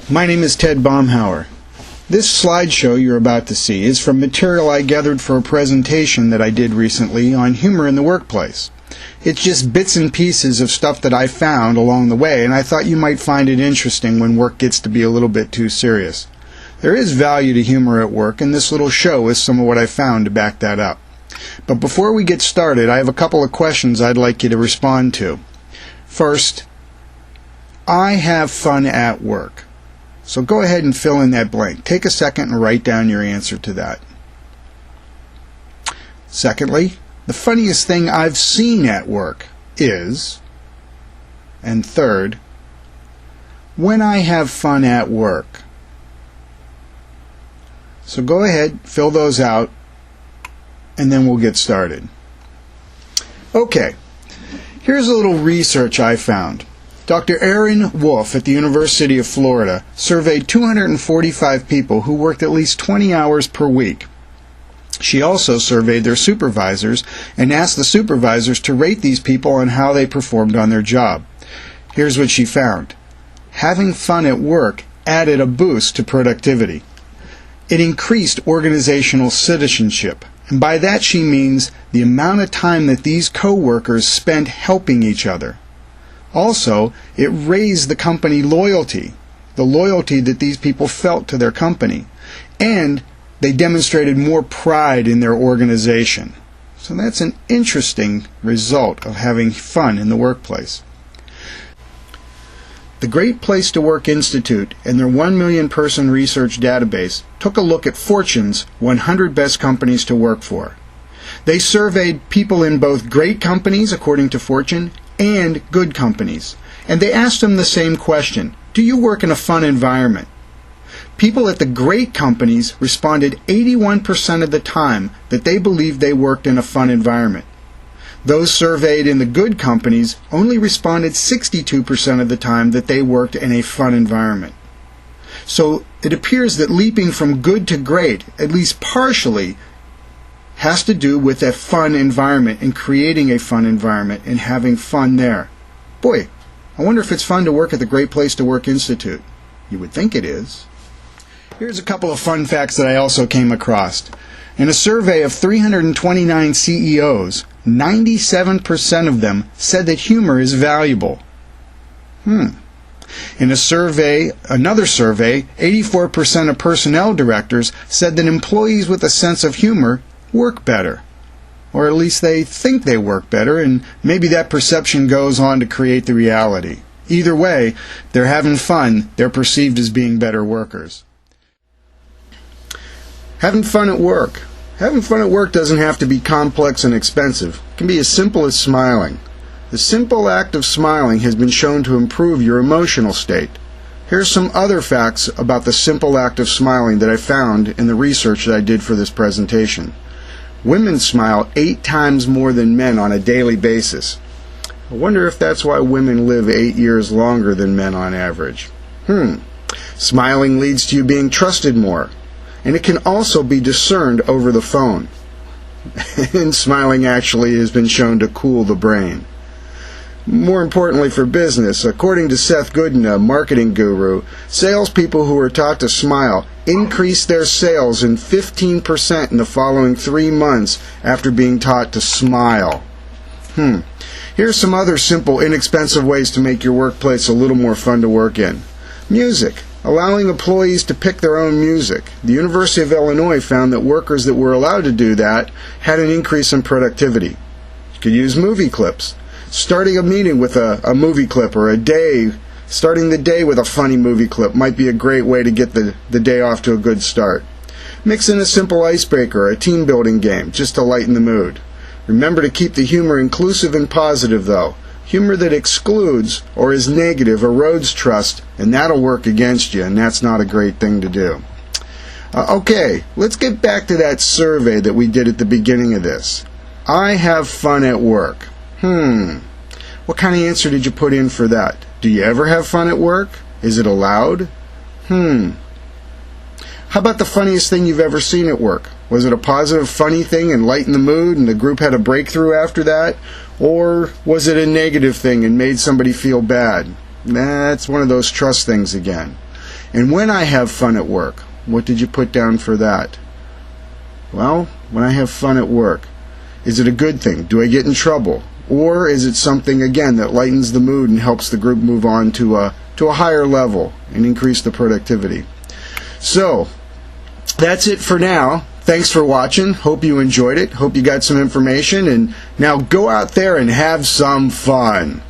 My name is Ted Baumhauer. This slideshow you're about to see is from material I gathered for a presentation that I did recently on humor in the workplace. It's just bits and pieces of stuff that I found along the way, and I thought you might find it interesting when work gets to be a little bit too serious. There is value to humor at work, and this little show is some of what I found to back that up. But before we get started, I have a couple of questions I'd like you to respond to. First, I have fun at work. So go ahead and fill in that blank. Take a second and write down your answer to that. Secondly, the funniest thing I've seen at work is. And third, when I have fun at work. So go ahead, fill those out, and then we'll get started. Okay, here's a little research I found. Dr. Erin Wolf at the University of Florida surveyed 245 people who worked at least 20 hours per week. She also surveyed their supervisors and asked the supervisors to rate these people on how they performed on their job. Here's what she found. Having fun at work added a boost to productivity. It increased organizational citizenship, and by that she means the amount of time that these co-workers spent helping each other. Also, it raised the company loyalty, the loyalty that these people felt to their company, and they demonstrated more pride in their organization. So that's an interesting result of having fun in the workplace. The Great Place to Work Institute and their 1 million person research database took a look at Fortune's 100 best companies to work for. They surveyed people in both great companies, according to Fortune, and good companies. And they asked them the same question: do you work in a fun environment? People at the great companies responded 81% of the time that they believed they worked in a fun environment. Those surveyed in the good companies only responded 62% of the time that they worked in a fun environment. So it appears that leaping from good to great, at least partially, has to do with a fun environment and creating a fun environment and having fun there. Boy, I wonder if it's fun to work at the Great Place to Work Institute. You would think it is. Here's a couple of fun facts that I also came across. In a survey of 329 CEOs, 97% of them said that humor is valuable. In another survey, 84% of personnel directors said that employees with a sense of humor work better. Or at least they think they work better, and maybe that perception goes on to create the reality. Either way, they're having fun, they're perceived as being better workers. Having fun at work. Having fun at work doesn't have to be complex and expensive. It can be as simple as smiling. The simple act of smiling has been shown to improve your emotional state. Here's some other facts about the simple act of smiling that I found in the research that I did for this presentation. Women smile 8 times more than men on a daily basis. I wonder if that's why women live 8 years longer than men on average. Smiling leads to you being trusted more, and it can also be discerned over the phone. And smiling actually has been shown to cool the brain. More importantly for business, according to Seth Godin, a marketing guru, salespeople who are taught to smile increase their sales in 15% in the following 3 months after being taught to smile. Here's some other simple, inexpensive ways to make your workplace a little more fun to work in. Music. Allowing employees to pick their own music. The University of Illinois found that workers that were allowed to do that had an increase in productivity. You could use movie clips. Starting a meeting with a movie clip, or starting the day with a funny movie clip might be a great way to get the day off to a good start. Mix in a simple icebreaker or a team building game just to lighten the mood. Remember to keep the humor inclusive and positive though. Humor that excludes or is negative erodes trust, and that'll work against you, and that's not a great thing to do. Okay, let's get back to that survey that we did at the beginning of this. I have fun at work. What kind of answer did you put in for that? Do you ever have fun at work? Is it allowed? How about the funniest thing you've ever seen at work? Was it a positive, funny thing and lightened the mood and the group had a breakthrough after that? Or was it a negative thing and made somebody feel bad? That's one of those trust things again. And when I have fun at work, what did you put down for that? Well, when I have fun at work, is it a good thing? Do I get in trouble? Or is it something, again, that lightens the mood and helps the group move on to a higher level and increase the productivity? So, that's it for now. Thanks for watching. Hope you enjoyed it. Hope you got some information. And now go out there and have some fun.